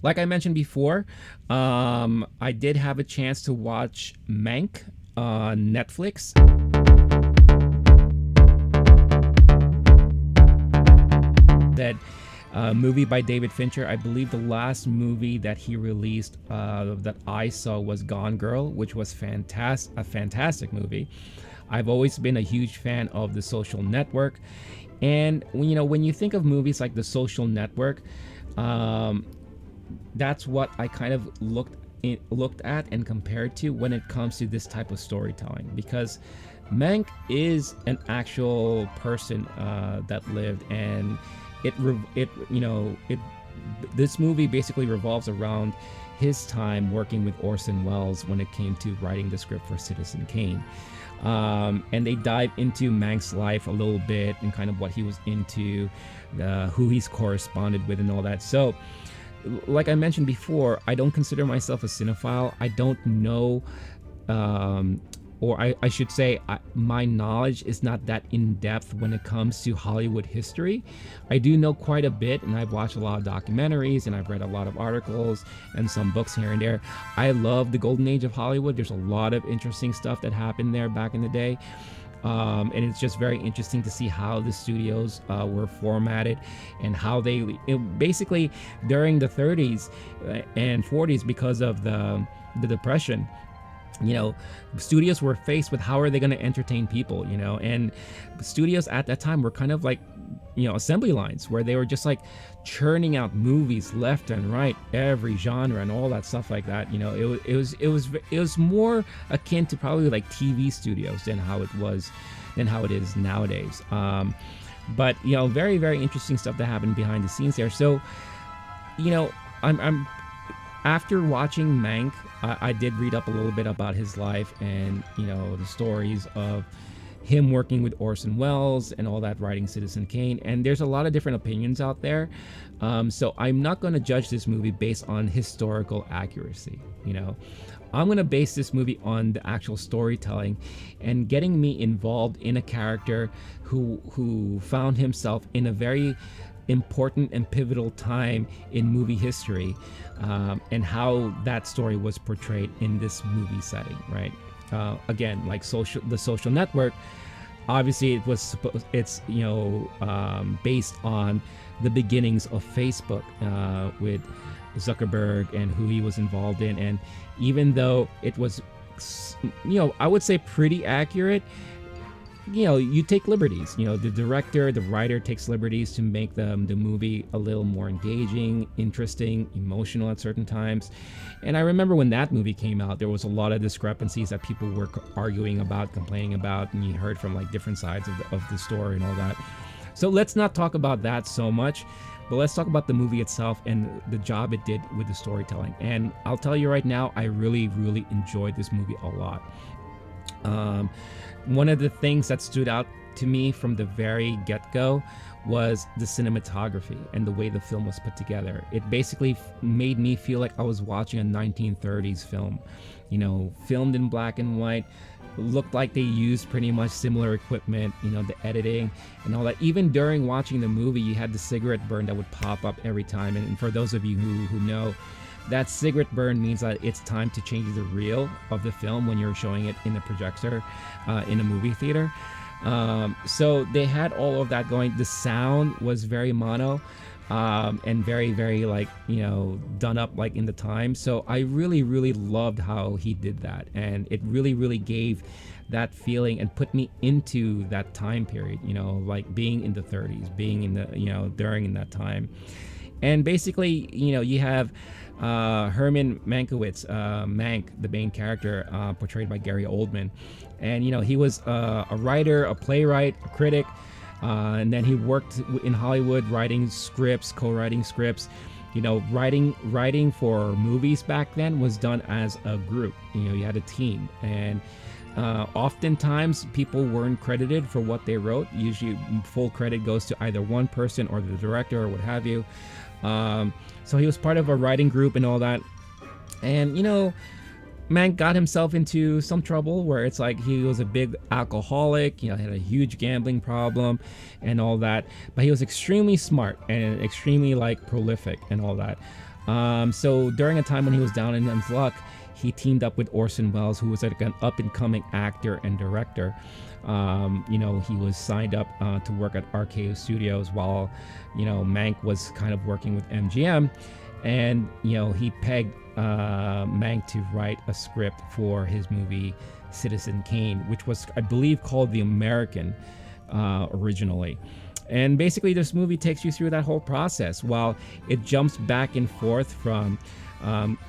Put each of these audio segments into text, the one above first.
Like I mentioned before, I did have a chance to watch Mank on Netflix. That movie by David Fincher. I believe the last movie that he released that I saw was Gone Girl, which was a fantastic movie. I've always been a huge fan of The Social Network, and when you think of movies like The Social Network, um, that's what I kind of looked at and compared to when it comes to this type of storytelling, because Mank is an actual person that lived, and it this movie basically revolves around his time working with Orson Welles when it came to writing the script for Citizen Kane. And they dive into Mank's life a little bit and kind of what he was into, who he's corresponded with, and all that. So, like I mentioned before, I don't consider myself a cinephile. I don't know, or I should say, my knowledge is not that in depth when it comes to Hollywood history. I do know quite a bit, and I've watched a lot of documentaries, and I've read a lot of articles and some books here and there. I love the golden age of Hollywood. There's a lot of interesting stuff that happened there back in the day. And it's just very interesting to see how the studios were formatted, and how basically during the 30s and 40s, because of the Depression, studios were faced with how are they going to entertain people, and studios at that time were kind of like, assembly lines where they were just like churning out movies left and right, every genre and all that stuff like that. It was more akin to probably like TV studios than how it is nowadays. But very, very interesting stuff that happened behind the scenes there. So, I'm after watching Mank, I did read up a little bit about his life, and the stories of him working with Orson Welles and all that, writing Citizen Kane. And there's a lot of different opinions out there. So I'm not going to judge this movie based on historical accuracy. I'm going to base this movie on the actual storytelling and getting me involved in a character who found himself in a very important and pivotal time in movie history, and how that story was portrayed in this movie setting, right? Again, like The Social Network, obviously it's based on the beginnings of Facebook, with Zuckerberg and who he was involved in. And even though it was, I would say pretty accurate, you take liberties. The director, the writer takes liberties to make the movie a little more engaging, interesting, emotional at certain times. And I remember when that movie came out, there was a lot of discrepancies that people were arguing about, complaining about, and you heard from like different sides of the story and all that. So let's not talk about that so much, but let's talk about the movie itself and the job it did with the storytelling. And I'll tell you right now, I really, really enjoyed this movie a lot. One of the things that stood out to me from the very get-go was the cinematography and the way the film was put together. It basically made me feel like I was watching a 1930s film, filmed in black and white. Looked like they used pretty much similar equipment, the editing and all that. Even during watching the movie, you had the cigarette burn that would pop up every time. And for those of you who know, that cigarette burn means that it's time to change the reel of the film when you're showing it in the projector in a movie theater. So they had all of that going. The sound was very mono, and very, very done up like in the time. So I really, really loved how he did that, and it really, really gave that feeling and put me into that time period, like being in the 30s, being in the during that time. And basically, you have Herman Mankiewicz, Mank, the main character, portrayed by Gary Oldman. And, he was a writer, a playwright, a critic, and then he worked in Hollywood writing scripts, co-writing scripts. Writing for movies back then was done as a group. You had a team. And oftentimes people weren't credited for what they wrote. Usually full credit goes to either one person or the director or what have you. So he was part of a writing group and all that. And, Mank got himself into some trouble where it's like he was a big alcoholic, had a huge gambling problem and all that. But he was extremely smart and extremely prolific and all that. So during a time when he was down in his luck, he teamed up with Orson Welles, who was like an up and coming actor and director. He was signed up to work at RKO Studios while, Mank was kind of working with MGM. And, he pegged Mank to write a script for his movie Citizen Kane, which was, I believe, called The American originally. And basically, this movie takes you through that whole process while it jumps back and forth from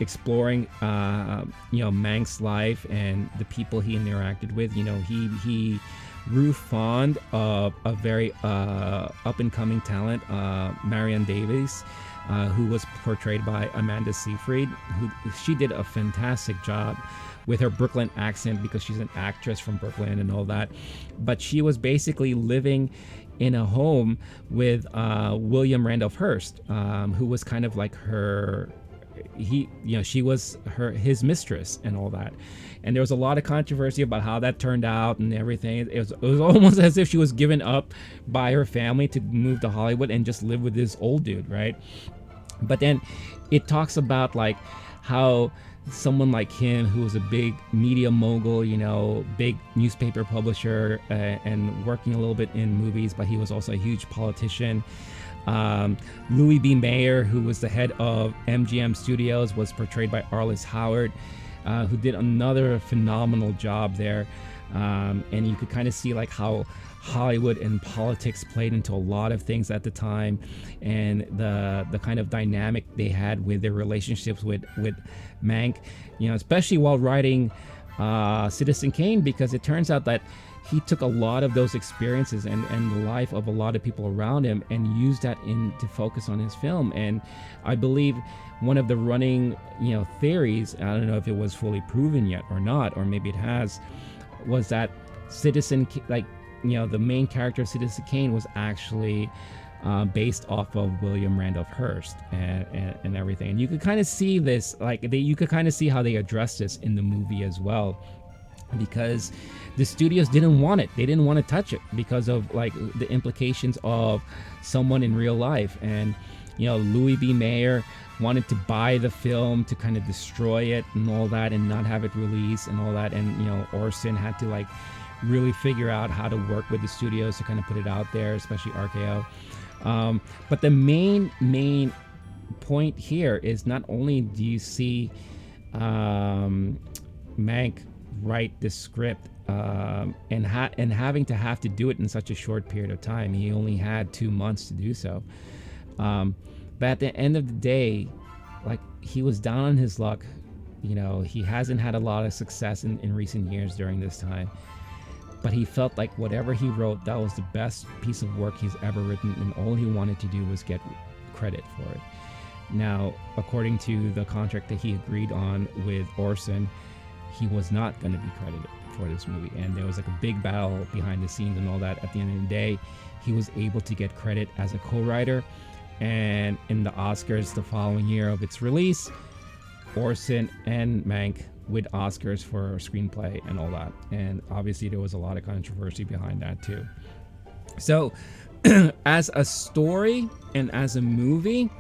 exploring, Mank's life and the people he interacted with. He grew fond of a very up and coming talent, Marianne Davies, who was portrayed by Amanda Seyfried, she did a fantastic job with her Brooklyn accent because she's an actress from Brooklyn and all that. But she was basically living in a home with William Randolph Hearst, who was kind of like she was his mistress and all that. And there was a lot of controversy about how that turned out and everything. It was almost as if she was given up by her family to move to Hollywood and just live with this old dude, right? But then it talks about like how someone like him, who was a big media mogul, big newspaper publisher, and working a little bit in movies, but he was also a huge politician. Louis B. Mayer, who was the head of MGM Studios, was portrayed by Arliss Howard, who did another phenomenal job there. And you could kind of see like how Hollywood and politics played into a lot of things at the time, and the kind of dynamic they had with their relationships with Mank, especially while writing Citizen Kane, because it turns out that he took a lot of those experiences and the life of a lot of people around him and used that to focus on his film. And I believe one of the running theories, I don't know if it was fully proven yet or not, or maybe it has, was that the main character of Citizen Kane was actually based off of William Randolph Hearst and everything. And you could kind of see this, you could kind of see how they addressed this in the movie as well, because the studios didn't want it. They didn't want to touch it because of like the implications of someone in real life. And Louis B. Mayer wanted to buy the film to kind of destroy it and all that and not have it released and all that. And Orson had to like really figure out how to work with the studios to kind of put it out there, especially RKO. But the main point here is not only do you see Mank write this script and having to have to do it in such a short period of time. He only had 2 months to do so. But at the end of the day, like, he was down on his luck. He hasn't had a lot of success in recent years during this time. But he felt like whatever he wrote, that was the best piece of work he's ever written, and all he wanted to do was get credit for it. Now, according to the contract that he agreed on with Orson, he was not going to be credited for this movie, and there was like a big battle behind the scenes and all that. At the end of the day, he was able to get credit as a co-writer, and in the Oscars the following year of its release, Orson and Mank with Oscars for screenplay and all that. And obviously there was a lot of controversy behind that too. So as a story and as a movie,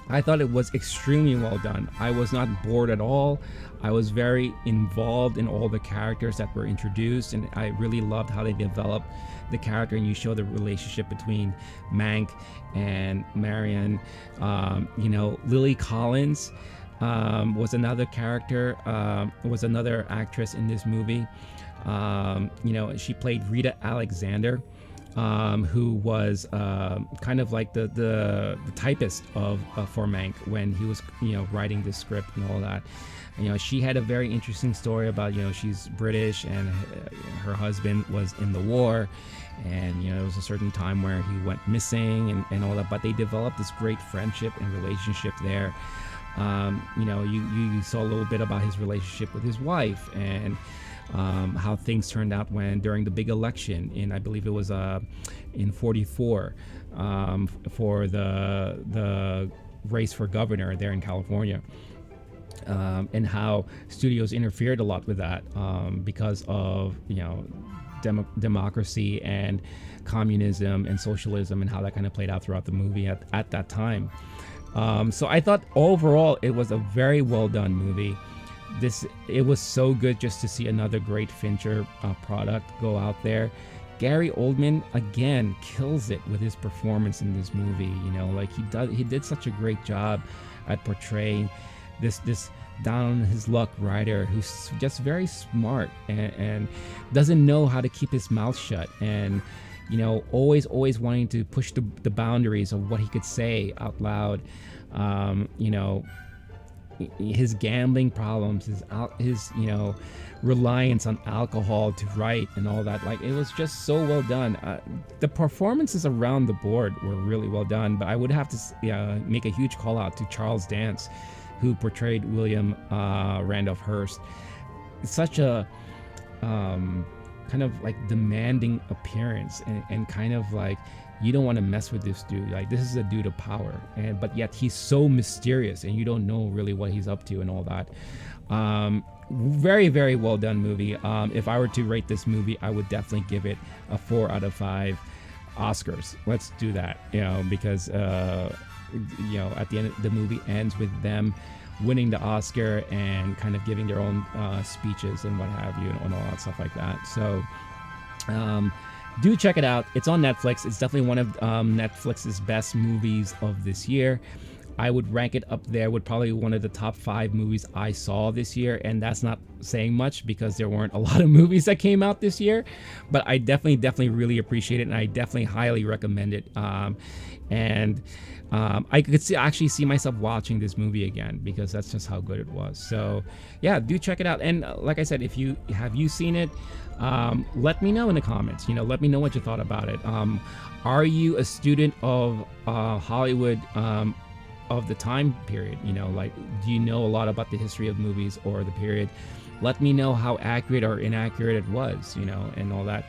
I thought it was extremely well done. I was not bored at all. I was very involved in all the characters that were introduced, and I really loved how they developed the character, and you show the relationship between Mank and Marion. Lily Collins was another character, was another actress in this movie. She played Rita Alexander, who was kind of like the typist for Mank when he was writing this script and all that. She had a very interesting story about she's British and her husband was in the war, and there was a certain time where he went missing and all that, but they developed this great friendship and relationship there. You saw a little bit about his relationship with his wife and how things turned out during the big election I believe it was in 44 for the race for governor there in California, and how studios interfered a lot with that because of democracy and communism and socialism, and how that kind of played out throughout the movie at that time. So I thought overall it was a very well done movie. It was so good just to see another great Fincher product go out there. Gary Oldman again kills it with his performance in this movie. You know, like he did such a great job at portraying this down on his luck writer who's just very smart and doesn't know how to keep his mouth shut, and you know, always wanting to push the boundaries of what he could say out loud. You know, his gambling problems, his you know, reliance on alcohol to write and all that. Like, it was just so well done. The performances around the board were really well done, but I would have to make a huge call out to Charles Dance, who portrayed William Randolph Hearst. Such a kind of like demanding appearance, and kind of like, you don't want to mess with this dude. Like, this is a dude of power, but yet he's so mysterious and you don't know really what he's up to and all that. Very, very well done movie. If I were to rate this movie, I would definitely give it a 4 out of 5 Oscars. Let's do that, you know, because you know, at the end, the movie ends with them winning the Oscar and kind of giving their own speeches and what have you, and all that stuff like that. So do check it out. It's on Netflix. It's definitely one of Netflix's best movies of this year. I would rank it up there with probably one of the top 5 movies I saw this year, and that's not saying much because there weren't a lot of movies that came out this year, but I definitely really appreciate it, and I definitely highly recommend it. I could actually see myself watching this movie again because that's just how good it was. So yeah, do check it out. And like I said, if you seen it, let me know in the comments. You know, let me know what you thought about it. Are you a student of Hollywood of the time period? You know, like, do you know a lot about the history of movies or the period? Let me know how accurate or inaccurate it was, you know, and all that.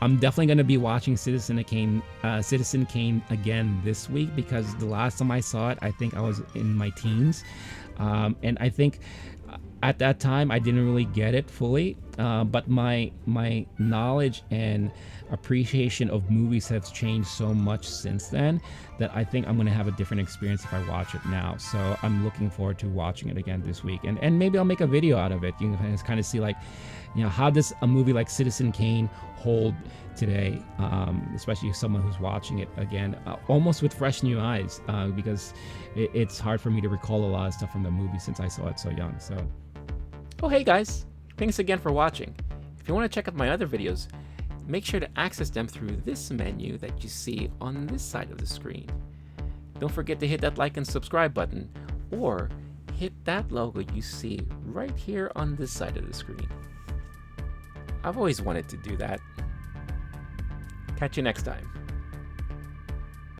I'm definitely going to be watching Citizen Kane again this week, because the last time I saw it, I think I was in my teens. And I think at that time I didn't really get it fully, but my knowledge and appreciation of movies has changed so much since then that I think I'm going to have a different experience if I watch it now. So I'm looking forward to watching it again this week, and maybe I'll make a video out of it. You can kind of see, like, you know, how does a movie like Citizen Kane hold today, especially someone who's watching it again almost with fresh new eyes, because it's hard for me to recall a lot of stuff from the movie since I saw it so young. So, oh hey guys, thanks again for watching. If you want to check out my other videos, make sure to access them through this menu that you see on this side of the screen. Don't forget to hit that like and subscribe button, or hit that logo you see right here on this side of the screen. I've always wanted to do that. Catch you next time.